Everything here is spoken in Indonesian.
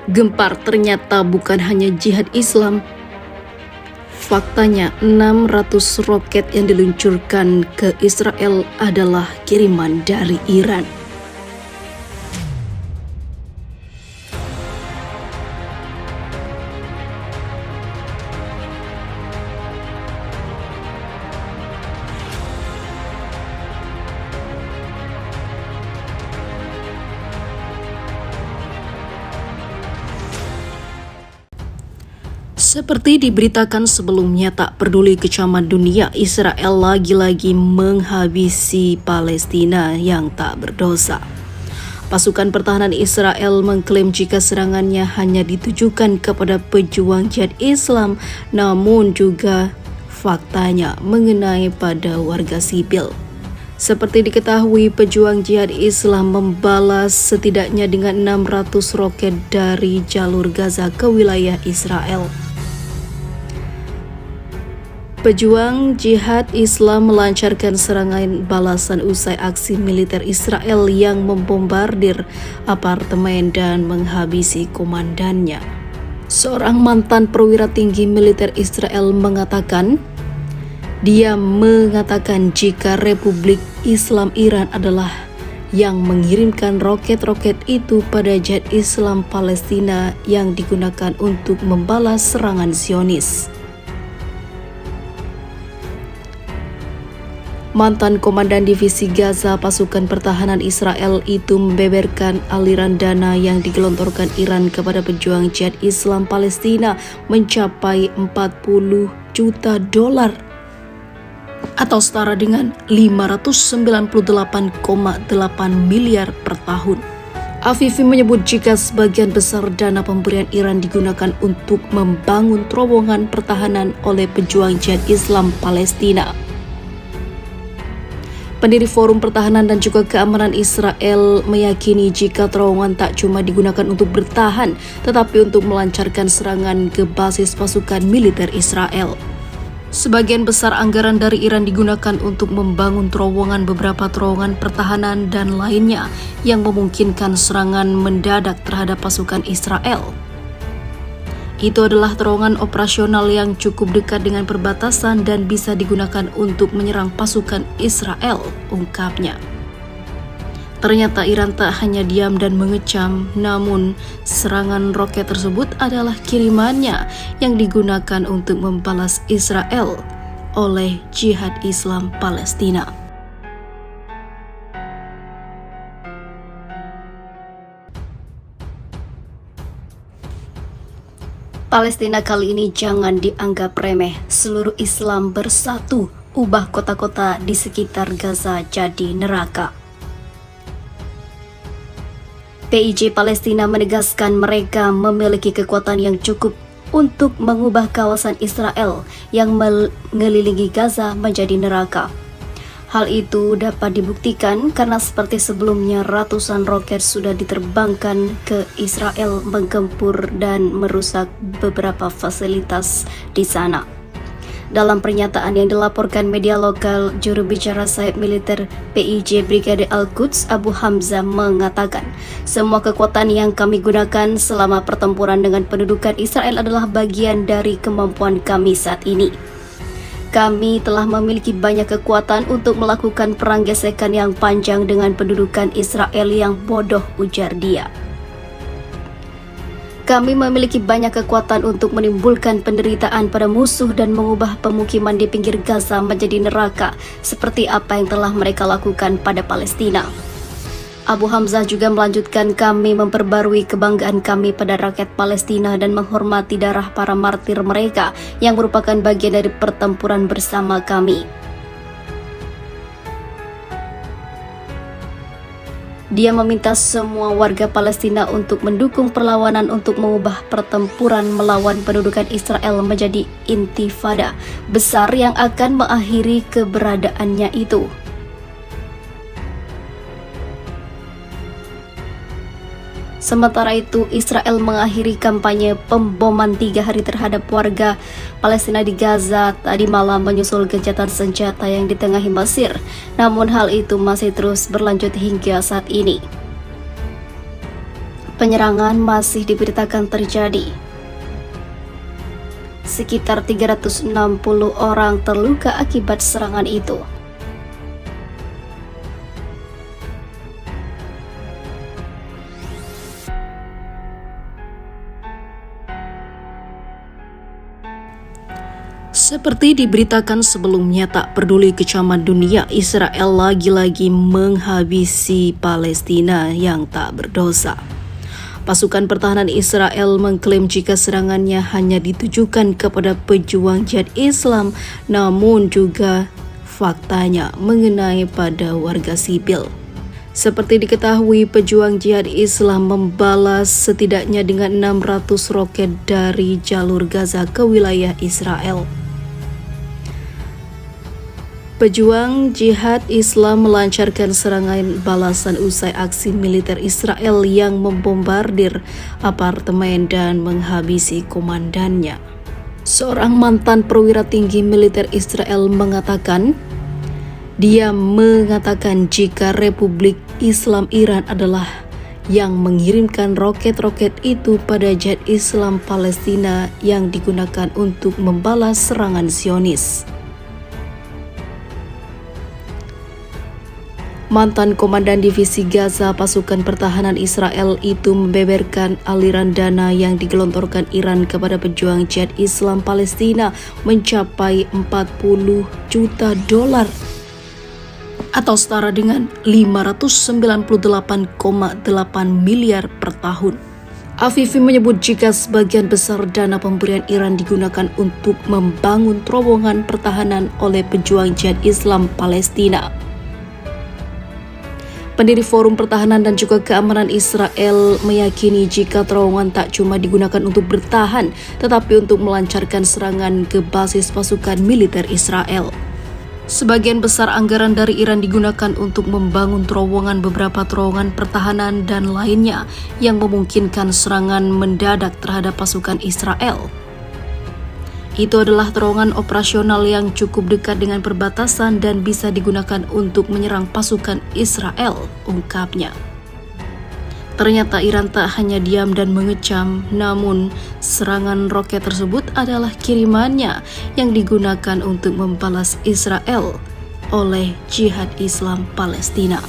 Gempar ternyata bukan hanya jihad Islam. Faktanya 600 roket yang diluncurkan ke Israel adalah kiriman dari Iran. Seperti diberitakan sebelumnya, tak peduli kecaman dunia, Israel lagi-lagi menghabisi Palestina yang tak berdosa. Pasukan pertahanan Israel mengklaim jika serangannya hanya ditujukan kepada pejuang jihad Islam, namun juga faktanya mengenai pada warga sipil. Seperti diketahui, pejuang jihad Islam membalas setidaknya dengan 600 roket dari jalur Gaza ke wilayah Israel. Pejuang jihad Islam melancarkan serangan balasan usai aksi militer Israel yang membombardir apartemen dan menghabisi komandannya. Seorang mantan perwira tinggi militer Israel mengatakan jika Republik Islam Iran adalah yang mengirimkan roket-roket itu pada jihad Islam Palestina yang digunakan untuk membalas serangan Zionis. Mantan Komandan Divisi Gaza Pasukan Pertahanan Israel itu membeberkan aliran dana yang digelontorkan Iran kepada pejuang jihad Islam Palestina mencapai 40 juta dolar atau setara dengan 598,8 miliar per tahun. Afifi menyebut jika sebagian besar dana pemberian Iran digunakan untuk membangun terowongan pertahanan oleh pejuang jihad Islam Palestina. Pendiri Forum Pertahanan dan juga Keamanan Israel meyakini jika terowongan tak cuma digunakan untuk bertahan, tetapi untuk melancarkan serangan ke basis pasukan militer Israel. Sebagian besar anggaran dari Iran digunakan untuk membangun terowongan, beberapa terowongan pertahanan dan lainnya yang memungkinkan serangan mendadak terhadap pasukan Israel. Itu adalah terowongan operasional yang cukup dekat dengan perbatasan dan bisa digunakan untuk menyerang pasukan Israel, ungkapnya. Ternyata Iran tak hanya diam dan mengecam, namun serangan roket tersebut adalah kirimannya yang digunakan untuk membalas Israel oleh jihad Islam Palestina. Palestina kali ini jangan dianggap remeh. Seluruh Islam bersatu, ubah kota-kota di sekitar Gaza jadi neraka. PIJ Palestina menegaskan mereka memiliki kekuatan yang cukup untuk mengubah kawasan Israel yang mengelilingi Gaza menjadi neraka. Hal itu dapat dibuktikan karena seperti sebelumnya ratusan roket sudah diterbangkan ke Israel menggempur dan merusak beberapa fasilitas di sana. Dalam pernyataan yang dilaporkan media lokal, juru bicara sayap militer PIJ Brigade Al-Quds Abu Hamzah mengatakan, semua kekuatan yang kami gunakan selama pertempuran dengan pendudukan Israel adalah bagian dari kemampuan kami saat ini. Kami telah memiliki banyak kekuatan untuk melakukan perang gesekan yang panjang dengan pendudukan Israel yang bodoh, ujar dia. Kami memiliki banyak kekuatan untuk menimbulkan penderitaan pada musuh dan mengubah pemukiman di pinggir Gaza menjadi neraka, seperti apa yang telah mereka lakukan pada Palestina. Abu Hamzah juga melanjutkan, kami memperbarui kebanggaan kami pada rakyat Palestina dan menghormati darah para martir mereka yang merupakan bagian dari pertempuran bersama kami. Dia meminta semua warga Palestina untuk mendukung perlawanan untuk mengubah pertempuran melawan pendudukan Israel menjadi intifada besar yang akan mengakhiri keberadaannya itu. Sementara itu, Israel mengakhiri kampanye pemboman 3 hari terhadap warga Palestina di Gaza tadi malam menyusul gencatan senjata yang ditengahi Mesir. Namun hal itu masih terus berlanjut hingga saat ini. Penyerangan masih diberitakan terjadi. Sekitar 360 orang terluka akibat serangan itu. Seperti diberitakan sebelumnya, tak peduli kecaman dunia, Israel lagi-lagi menghabisi Palestina yang tak berdosa. Pasukan pertahanan Israel mengklaim jika serangannya hanya ditujukan kepada pejuang jihad Islam, namun juga faktanya mengenai pada warga sipil. Seperti diketahui, pejuang jihad Islam membalas setidaknya dengan 600 roket dari jalur Gaza ke wilayah Israel. Pejuang jihad Islam melancarkan serangan balasan usai aksi militer Israel yang membombardir apartemen dan menghabisi komandannya. Seorang mantan perwira tinggi militer Israel mengatakan jika Republik Islam Iran adalah yang mengirimkan roket-roket itu pada jihad Islam Palestina yang digunakan untuk membalas serangan Zionis. Mantan Komandan Divisi Gaza Pasukan Pertahanan Israel itu membeberkan aliran dana yang digelontorkan Iran kepada pejuang jihad Islam Palestina mencapai 40 juta dolar atau setara dengan 598,8 miliar per tahun. Afifi menyebut jika sebagian besar dana pemberian Iran digunakan untuk membangun terowongan pertahanan oleh pejuang jihad Islam Palestina. Pendiri Forum Pertahanan dan juga Keamanan Israel meyakini jika terowongan tak cuma digunakan untuk bertahan, tetapi untuk melancarkan serangan ke basis pasukan militer Israel. Sebagian besar anggaran dari Iran digunakan untuk membangun terowongan, beberapa terowongan pertahanan dan lainnya yang memungkinkan serangan mendadak terhadap pasukan Israel. Itu adalah terowongan operasional yang cukup dekat dengan perbatasan dan bisa digunakan untuk menyerang pasukan Israel, ungkapnya. Ternyata Iran tak hanya diam dan mengecam, namun serangan roket tersebut adalah kirimannya yang digunakan untuk membalas Israel oleh Jihad Islam Palestina.